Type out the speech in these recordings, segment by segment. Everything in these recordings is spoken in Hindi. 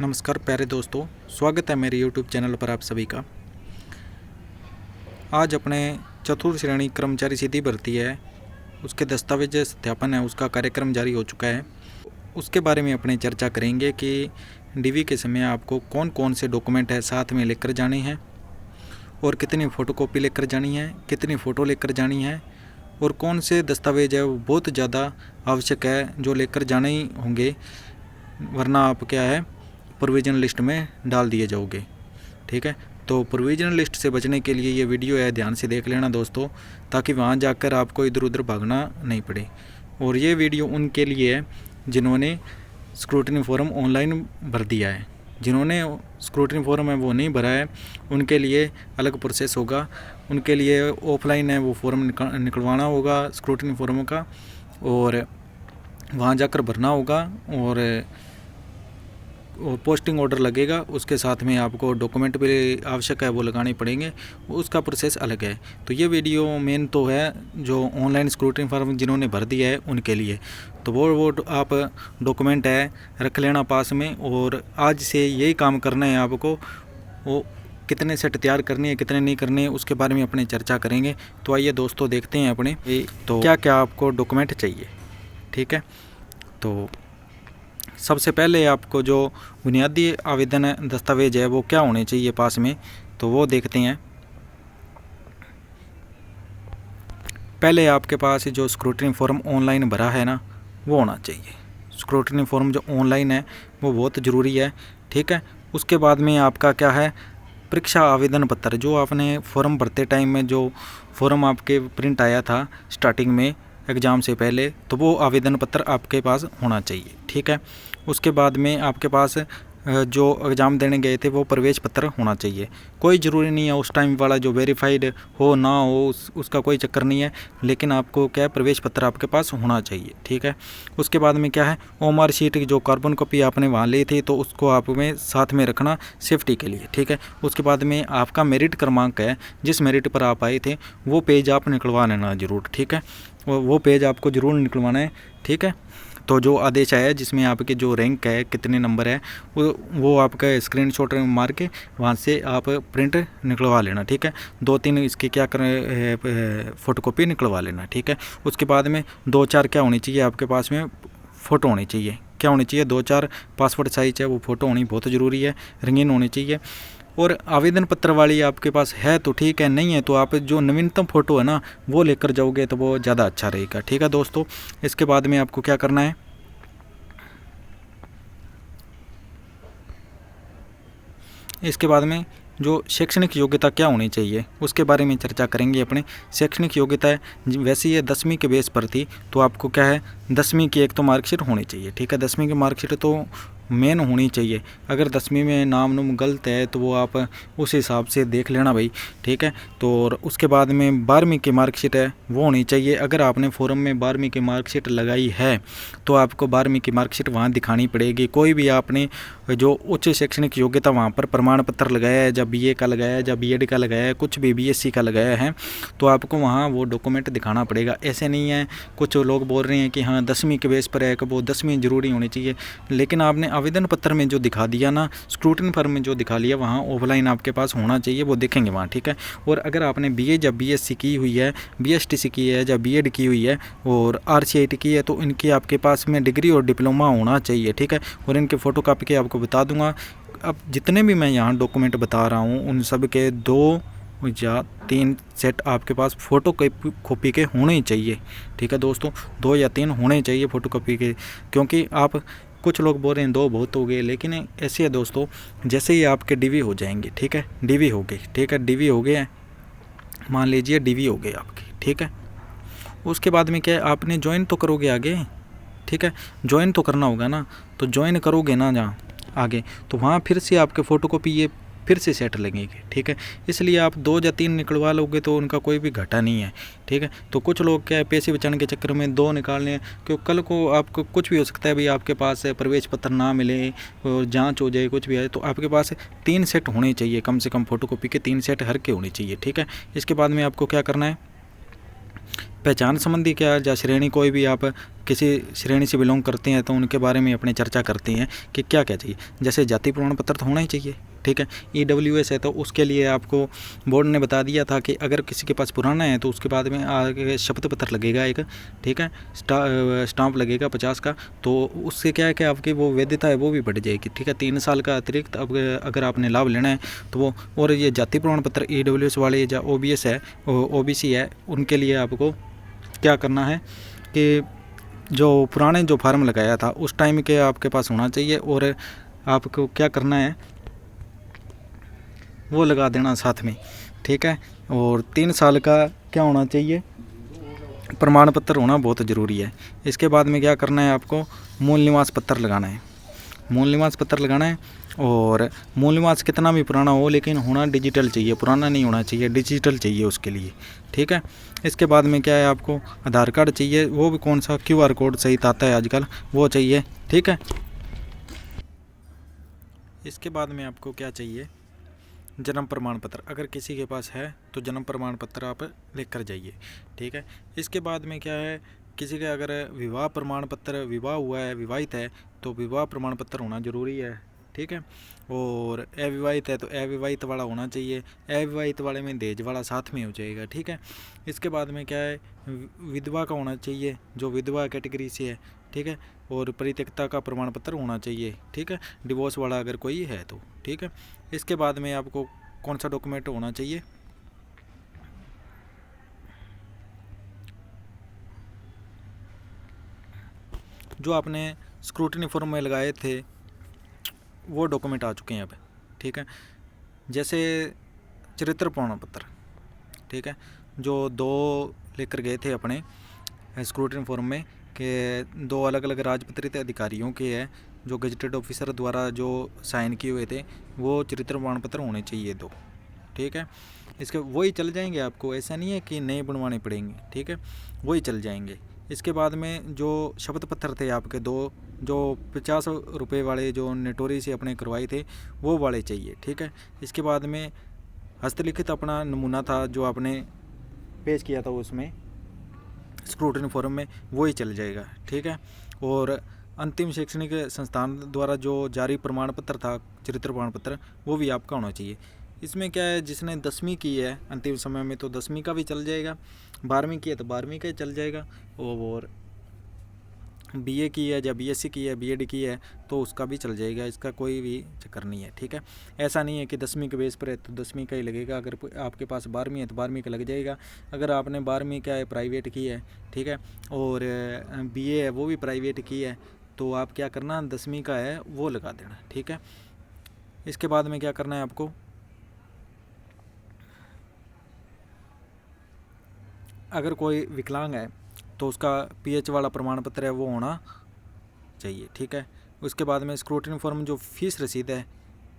नमस्कार प्यारे दोस्तों, स्वागत है मेरे YouTube चैनल पर आप सभी का। आज अपने चतुर्थ श्रेणी कर्मचारी सीधी भर्ती है, उसके दस्तावेज सत्यापन है, उसका कार्यक्रम जारी हो चुका है। उसके बारे में अपने चर्चा करेंगे कि डीवी के समय आपको कौन कौन से डॉक्यूमेंट है साथ में लेकर जाने हैं और कितनी फ़ोटोकॉपी लेकर जानी है, कितनी फ़ोटो लेकर जानी है और कौन से दस्तावेज है वो बहुत ज़्यादा आवश्यक है जो लेकर जाने ही होंगे, वरना आप क्या है प्रोविजनल लिस्ट में डाल दिए जाओगे। ठीक है, तो प्रोविजनल लिस्ट से बचने के लिए ये वीडियो है, ध्यान से देख लेना दोस्तों, ताकि वहाँ जाकर आपको इधर उधर भागना नहीं पड़े। और ये वीडियो उनके लिए है जिन्होंने स्क्रूटनी फॉर्म ऑनलाइन भर दिया है। जिन्होंने स्क्रूटनी फॉर्म है वो नहीं भरा है, उनके लिए अलग प्रोसेस होगा। उनके लिए ऑफलाइन है वो फॉर्म निकलवाना होगा स्क्रूटनी फॉर्म का, और वहाँ जाकर भरना होगा और पोस्टिंग ऑर्डर लगेगा। उसके साथ में आपको डॉक्यूमेंट भी आवश्यक है वो लगाने पड़ेंगे, उसका प्रोसेस अलग है। तो ये वीडियो मेन तो है जो ऑनलाइन स्क्रूटनी फॉर्म जिन्होंने भर दिया है उनके लिए। तो वो आप डॉक्यूमेंट है रख लेना पास में, और आज से यही काम करना है आपको। वो कितने सेट तैयार करनी है, कितने नहीं करने, उसके बारे में अपने चर्चा करेंगे। तो आइए दोस्तों देखते हैं अपने तो क्या क्या आपको डॉक्यूमेंट चाहिए। ठीक है, तो सबसे पहले आपको जो बुनियादी आवेदन दस्तावेज है वो क्या होने चाहिए पास में, तो वो देखते हैं। पहले आपके पास जो स्क्रूटनी फॉर्म ऑनलाइन भरा है ना, वो होना चाहिए। स्क्रूटनी फॉर्म जो ऑनलाइन है वो बहुत ज़रूरी है। ठीक है, उसके बाद में आपका क्या है, परीक्षा आवेदन पत्र, जो आपने फॉर्म भरते टाइम में जो फॉर्म आपके प्रिंट आया था स्टार्टिंग में एग्ज़ाम से पहले, तो वो आवेदन पत्र आपके पास होना चाहिए। ठीक है, उसके बाद में आपके पास जो एग्ज़ाम देने गए थे वो प्रवेश पत्र होना चाहिए। कोई ज़रूरी नहीं है उस टाइम वाला जो वेरीफाइड हो ना हो, उसका कोई चक्कर नहीं है, लेकिन आपको क्या है प्रवेश पत्र आपके पास होना चाहिए। ठीक है, उसके बाद में क्या है, ओएमआर शीट की जो कार्बन कॉपी आपने वहाँ ली थी तो उसको आप में साथ में रखना सेफ्टी के लिए। ठीक है, उसके बाद में आपका मेरिट क्रमांक है, जिस मेरिट पर आप आए थे वो पेज आप निकलवा लेना ज़रूर। ठीक है, वो पेज आपको ज़रूर निकलवाना है। ठीक है, तो जो आदेश आया जिसमें आपके जो रैंक है, कितने नंबर है, वो आपका स्क्रीनशॉट मार के वहाँ से आप प्रिंट निकलवा लेना। ठीक है, 2-3 इसकी क्या करें फ़ोटोकॉपी निकलवा लेना। ठीक है, उसके बाद में 2-4 क्या होनी चाहिए आपके पास में, फ़ोटो होनी चाहिए। क्या होनी चाहिए, 2-4 पासपोर्ट साइज है वो फ़ोटो होनी बहुत ज़रूरी है, रंगीन होनी चाहिए। और आवेदन पत्र वाली आपके पास है तो ठीक है, नहीं है तो आप जो नवीनतम फ़ोटो है ना वो लेकर जाओगे तो वो ज़्यादा अच्छा रहेगा। ठीक है दोस्तों, इसके बाद में आपको क्या करना है, इसके बाद में जो शैक्षणिक योग्यता क्या होनी चाहिए उसके बारे में चर्चा करेंगे अपने। शैक्षणिक योग्यता है वैसे ये 10वीं के बेस पर थी, तो आपको क्या है 10वीं की एक तो मार्कशीट होनी चाहिए। ठीक है, 10वीं की मार्कशीट तो मेन होनी चाहिए। अगर 10वीं में नाम गलत है तो वो आप उस हिसाब से देख लेना भाई। ठीक है, तो और उसके बाद में 12वीं की मार्कशीट है वो होनी चाहिए। अगर आपने फॉर्म में 12वीं की मार्कशीट लगाई है तो आपको 12वीं की मार्कशीट वहाँ दिखानी पड़ेगी। कोई भी आपने जो उच्च शैक्षणिक योग्यता वहाँ पर प्रमाण पत्र लगाया है, जब BA का लगाया है, जब BEd का लगाया है, कुछ भी BSc का लगाया है, तो आपको वहाँ वो डॉक्यूमेंट दिखाना पड़ेगा। ऐसे नहीं है, कुछ लोग बोल रहे हैं कि हाँ 10वीं के बेस पर है कि वो 10वीं ज़रूरी होनी चाहिए, लेकिन आपने आवेदन पत्र में जो दिखा दिया ना, स्क्रूटनी फॉर्म में जो दिखा लिया, वहाँ ऑफलाइन आपके पास होना चाहिए, वो देखेंगे वहाँ। ठीक है, और अगर आपने BA या BSc की हुई है, BSTC की है या BEd की हुई है और RCIT की है, तो इनकी आपके पास में डिग्री और डिप्लोमा होना चाहिए। ठीक है, और इनके फ़ोटोकॉपी के आपको बता दूंगा। अब जितने भी मैं यहाँ डॉक्यूमेंट बता रहा हूँ उन सब के 2 या 3 सेट आपके पास फ़ोटो कॉपी के होने ही चाहिए। ठीक है दोस्तों, 2 या 3 होने चाहिए फ़ोटो कॉपी के, क्योंकि आप कुछ लोग बोल रहे हैं 2 बहुत हो गए, लेकिन ऐसे है दोस्तों, जैसे ही आपके DV हो जाएंगे, ठीक है, DV हो गए, ठीक है, DV हो गए, मान लीजिए DV हो गए आपके। ठीक है, उसके बाद में क्या है, आपने ज्वाइन तो करोगे आगे। ठीक है, ज्वाइन तो करना होगा ना, तो ज्वाइन करोगे ना जहाँ आगे, तो वहाँ फिर से आपके फ़ोटोकॉपी ये फिर से सेट लगेंगे। ठीक है, इसलिए आप 2 या 3 निकलवा लोगे तो उनका कोई भी घाटा नहीं है। ठीक है, तो कुछ लोग क्या है पैसे बचाने के चक्कर में 2 निकालने हैं, क्योंकि कल को आपको कुछ भी हो सकता है भाई, आपके पास प्रवेश पत्र ना मिले और जांच हो जाए, कुछ भी आए, तो आपके पास 3 सेट होने चाहिए, कम से कम फ़ोटोकॉपी के 3 सेट हर के होने चाहिए। ठीक है, इसके बाद में आपको क्या करना है, पहचान संबंधी क्या या श्रेणी, कोई भी आप किसी श्रेणी से बिलोंग करते हैं तो उनके बारे में अपने चर्चा करते हैं कि क्या क्या चाहिए। जैसे जाति प्रमाण पत्र तो होना ही चाहिए, ठीक है। EWS है तो उसके लिए आपको बोर्ड ने बता दिया था कि अगर किसी के पास पुराना है तो उसके बाद में आगे शपथ पत्र लगेगा एक, ठीक है, स्टाम्प लगेगा 50 का। तो उससे क्या है कि आपकी वो वैधता है वो भी बढ़ जाएगी, ठीक है। 3 साल का अतिरिक्त अब अगर आपने लाभ लेना है तो वो, और ये जाति प्रमाण पत्र EWS वाले या OBS है, OBC है, उनके लिए आपको क्या करना है कि जो पुराने जो फार्म लगाया था उस टाइम के आपके पास होना चाहिए, और आपको क्या करना है वो लगा देना साथ में, ठीक है। और 3 साल का क्या होना चाहिए, प्रमाण पत्र होना बहुत ज़रूरी है। इसके बाद में क्या करना है, आपको मूल निवास पत्र लगाना है, मूल निवास पत्र लगाना है। और मूल निवास कितना भी पुराना हो लेकिन होना डिजिटल चाहिए, पुराना नहीं होना चाहिए, डिजिटल चाहिए उसके लिए, ठीक है। इसके बाद में क्या है, आपको आधार कार्ड चाहिए, वो भी कौन सा QR कोड सहित आता है आजकल, वो चाहिए, ठीक है। इसके बाद में आपको क्या चाहिए, जन्म प्रमाण पत्र, अगर किसी के पास है तो जन्म प्रमाण पत्र आप लेकर कर जाइए, ठीक है। इसके बाद में क्या है, किसी का अगर विवाह प्रमाण पत्र, विवाह हुआ है, विवाहित है तो विवाह प्रमाण पत्र होना ज़रूरी है, ठीक है। और अविवाहित है तो अविवाहित वाला होना चाहिए, अविवाहित वाले में दहेज वाला साथ में हो जाएगा, ठीक है। इसके बाद में क्या है, विधवा का होना चाहिए जो विधवा कैटेगरी से है, ठीक है। और परित्यक्ता का प्रमाण पत्र होना चाहिए, ठीक है, डिवोर्स वाला अगर कोई है तो, ठीक है। इसके बाद में आपको कौन सा डॉक्यूमेंट होना चाहिए, जो आपने स्क्रूटनी फॉर्म में लगाए थे वो डॉक्यूमेंट आ चुके हैं अब, ठीक है। जैसे चरित्र प्रमाण पत्र, ठीक है, जो 2 लेकर गए थे अपने स्क्रूटनी फॉर्म में कि 2 अलग अलग राजपत्रित अधिकारियों के हैं जो गजटेड ऑफिसर द्वारा जो साइन किए हुए थे, वो चरित्र प्रमाण पत्र होने चाहिए 2, ठीक है। इसके वही चल जाएंगे आपको, ऐसा नहीं है कि नए बनवाने पड़ेंगे, ठीक है, वही चल जाएंगे। इसके बाद में जो शपथ पत्र थे आपके 2, जो 50 रुपये वाले जो नेटोरी से अपने करवाए थे वो वाले चाहिए, ठीक है। इसके बाद में हस्तलिखित अपना नमूना था जो आपने पेश किया था उसमें स्क्रूटनी फॉर्म में, वही चल जाएगा, ठीक है। और अंतिम शैक्षणिक संस्थान द्वारा जो जारी प्रमाण पत्र था चरित्र प्रमाण पत्र, वो भी आपका होना चाहिए। इसमें क्या है, जिसने 10वीं की है अंतिम समय में तो 10वीं का भी चल जाएगा, 12वीं की है तो 12वीं का ही चल जाएगा, और BA की है या BSc की है, BEd की है तो उसका भी चल जाएगा, इसका कोई भी चक्कर नहीं है, ठीक है। ऐसा नहीं है कि 10वीं के बेस पर है तो 10वीं का ही लगेगा, अगर आपके पास 12वीं है तो 12वीं का लग जाएगा। अगर आपने 12वीं क्या है प्राइवेट की है, ठीक है, और BA है वो भी प्राइवेट की है, तो आप क्या करना 10वीं का है वो लगा देना, ठीक है। इसके बाद में क्या करना है आपको, अगर कोई विकलांग है तो उसका PH वाला प्रमाण पत्र है वो होना चाहिए, ठीक है। उसके बाद में स्क्रूटनी फॉर्म जो फीस रसीद है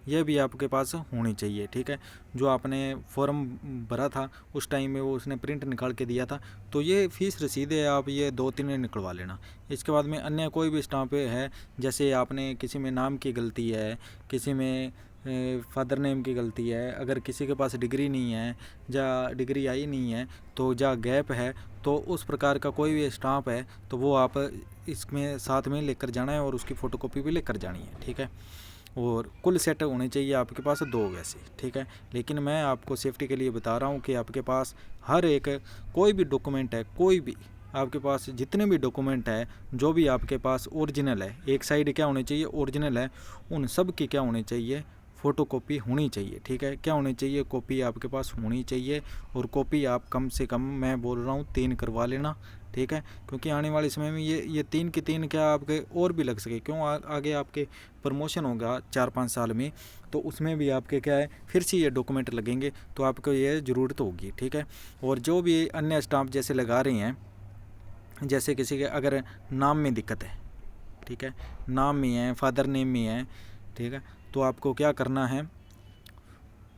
यह भी आपके पास होनी चाहिए, ठीक है। जो आपने फॉर्म भरा था उस टाइम में वो उसने प्रिंट निकाल के दिया था, तो ये फीस रसीद है, आप ये 2-3 निकलवा लेना। इसके बाद में अन्य कोई भी स्टाम्प है, जैसे आपने किसी में नाम की गलती है, किसी में फादर नेम की गलती है, अगर किसी के पास डिग्री नहीं है या डिग्री आई नहीं है तो या गैप है, तो उस प्रकार का कोई भी स्टाम्प है तो वो आप इसमें साथ में लेकर जाना है और उसकी फ़ोटोकॉपी भी लेकर जानी है, ठीक है। और कुल सेट होने चाहिए आपके पास 2 वैसे, ठीक है। लेकिन मैं आपको सेफ्टी के लिए बता रहा हूँ कि आपके पास हर एक कोई भी डॉक्यूमेंट है, कोई भी आपके पास जितने भी डॉक्यूमेंट है जो भी आपके पास ओरिजिनल है, एक साइड क्या होने चाहिए ओरिजिनल है, उन सब की क्या होने चाहिए फ़ोटोकॉपी होनी चाहिए, ठीक है। क्या होनी चाहिए, कॉपी आपके पास होनी चाहिए, और कॉपी आप कम से कम मैं बोल रहा हूँ 3 करवा लेना, ठीक है। क्योंकि आने वाले समय में ये 3 की 3 क्या आपके और भी लग सके, क्यों आगे आपके प्रमोशन होगा 4-5 साल में, तो उसमें भी आपके क्या है फिर से ये डॉक्यूमेंट लगेंगे, तो आपको ये ज़रूरत होगी, ठीक है। और जो भी अन्य स्टाम्प जैसे लगा रहे हैं, जैसे किसी के अगर नाम में दिक्कत है, ठीक है, नाम में है, फादर नेम में है, ठीक है, तो आपको क्या करना है,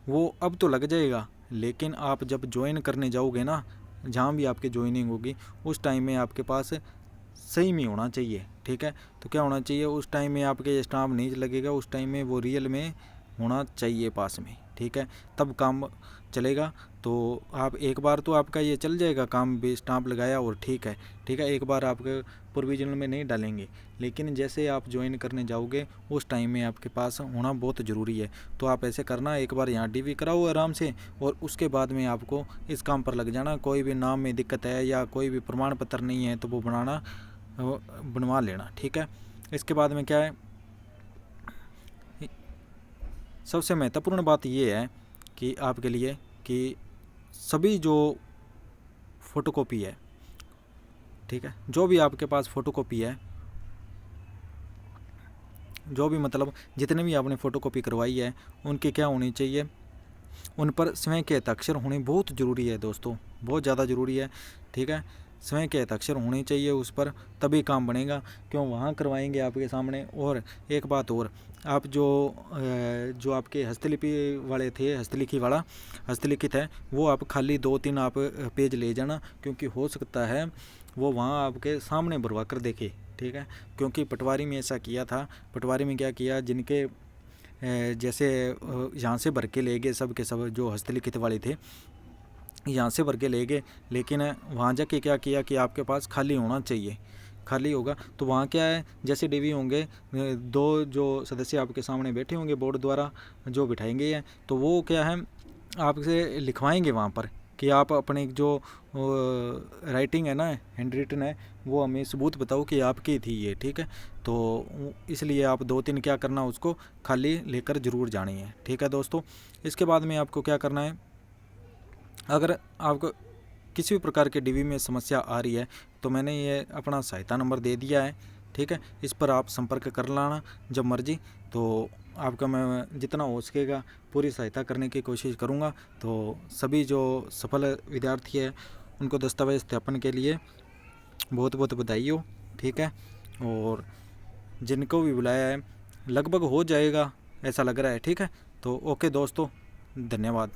वो अब तो लग जाएगा, लेकिन आप जब ज्वाइन करने जाओगे ना, जहाँ भी आपकी ज्वाइनिंग होगी उस टाइम में आपके पास सही में होना चाहिए, ठीक है। तो क्या होना चाहिए, उस टाइम में आपके स्टाम्प नहीं लगेगा, उस टाइम में वो रियल में होना चाहिए पास में, ठीक है, तब काम चलेगा। तो आप एक बार तो आपका ये चल जाएगा काम भी, स्टाम्प लगाया और ठीक है, एक बार आपके प्रोविजनल में नहीं डालेंगे, लेकिन जैसे आप ज्वाइन करने जाओगे उस टाइम में आपके पास होना बहुत ज़रूरी है। तो आप ऐसे करना, एक बार यहाँ DV कराओ आराम से, और उसके बाद में आपको इस काम पर लग जाना। कोई भी नाम में दिक्कत है या कोई भी प्रमाण पत्र नहीं है तो वो बनवा लेना, ठीक है। इसके बाद में क्या है, सबसे महत्वपूर्ण बात ये है कि आपके लिए कि सभी जो फ़ोटोकॉपी है, ठीक है, जो भी आपके पास फ़ोटोकॉपी है, जो भी मतलब जितने भी आपने फ़ोटोकॉपी करवाई है उनकी क्या होनी चाहिए, उन पर स्वयं के हस्ताक्षर होने बहुत ज़रूरी है दोस्तों, बहुत ज़्यादा ज़रूरी है, ठीक है। स्वयं के हस्ताक्षर होने चाहिए उस पर, तभी काम बनेगा। क्यों, वहाँ करवाएंगे आपके सामने। और एक बात और, आप जो आपके हस्तलिपि वाले थे, हस्तलिखित है, वो आप खाली 2-3 आप पेज ले जाना, क्योंकि हो सकता है वो वहाँ आपके सामने भरवा कर देखे, ठीक है। क्योंकि पटवारी में ऐसा किया था। पटवारी में क्या किया, जिनके जैसे यहाँ से भर के ले गए, सब के सब जो हस्तलिखित वाले थे यहाँ से भर के ले गए, लेकिन वहाँ जाके क्या किया कि आपके पास खाली होना चाहिए, खाली होगा तो वहाँ क्या है, जैसे DV होंगे 2 जो सदस्य आपके सामने बैठे होंगे बोर्ड द्वारा जो बिठाएंगे हैं, तो वो क्या है आपसे लिखवाएंगे वहाँ पर कि आप अपने जो राइटिंग है ना, हैंड रिटन है, वो हमें सबूत बताओ कि आपकी थी ये, ठीक है। तो इसलिए आप 2-3 क्या करना, उसको खाली लेकर ज़रूर जानी है, ठीक है दोस्तों। इसके बाद में आपको क्या करना है, अगर आपको किसी भी प्रकार के DV में समस्या आ रही है तो मैंने ये अपना सहायता नंबर दे दिया है, ठीक है। इस पर आप संपर्क कर लाना जब मर्जी, तो आपका मैं जितना हो सकेगा पूरी सहायता करने की कोशिश करूँगा। तो सभी जो सफल विद्यार्थी है उनको दस्तावेज सत्यापन के लिए बहुत बहुत बधाई हो, ठीक है। और जिनको भी बुलाया है लगभग हो जाएगा ऐसा लग रहा है, ठीक है। तो ओके दोस्तों, धन्यवाद।